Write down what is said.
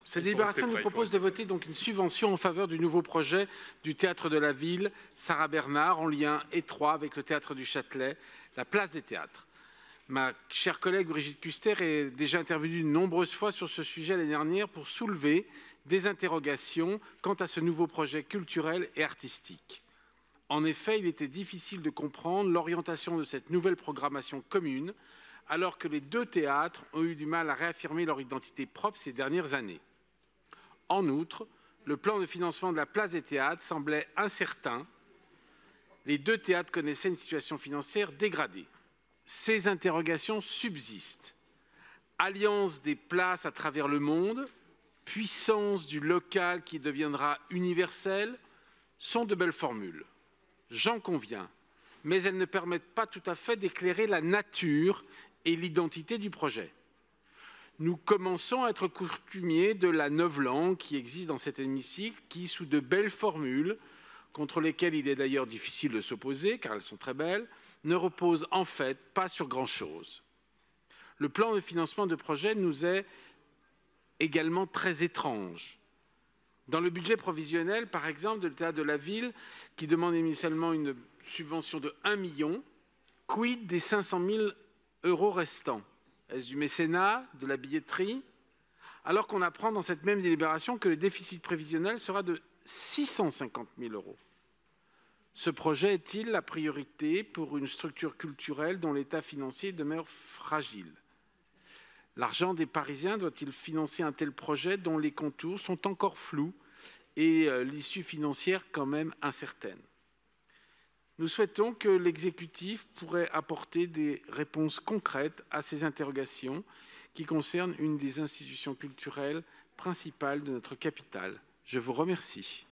Cette délibération nous propose de voter donc une subvention en faveur du nouveau projet du Théâtre de la Ville, Sarah Bernard, en lien étroit avec le Théâtre du Châtelet, la place des théâtres. Ma chère collègue Brigitte Kuster est déjà intervenue de nombreuses fois sur ce sujet l'année dernière pour soulever des interrogations quant à ce nouveau projet culturel et artistique. En effet, il était difficile de comprendre l'orientation de cette nouvelle programmation commune, alors que les deux théâtres ont eu du mal à réaffirmer leur identité propre ces dernières années. En outre, le plan de financement de la place des théâtres semblait incertain. Les deux théâtres connaissaient une situation financière dégradée. Ces interrogations subsistent. Alliance des places à travers le monde, puissance du local qui deviendra universel, sont de belles formules. J'en conviens, mais elles ne permettent pas tout à fait d'éclairer la nature et l'identité du projet. Nous commençons à être coutumiers de la novlangue qui existe dans cet hémicycle, qui, sous de belles formules, contre lesquelles il est d'ailleurs difficile de s'opposer, car elles sont très belles, ne repose en fait pas sur grand-chose. Le plan de financement de projet nous est également très étrange. Dans le budget provisionnel, par exemple, de l'État de la Ville, qui demande initialement une subvention de 1 million, quid des 500 000 € restants? Est-ce du mécénat, de la billetterie? Alors qu'on apprend dans cette même délibération que le déficit prévisionnel sera de 650 000 €. Ce projet est-il la priorité pour une structure culturelle dont l'état financier demeure fragile? L'argent des Parisiens doit-il financer un tel projet dont les contours sont encore flous et l'issue financière quand même incertaine? Nous souhaitons que l'exécutif pourrait apporter des réponses concrètes à ces interrogations qui concernent une des institutions culturelles principales de notre capitale. Je vous remercie.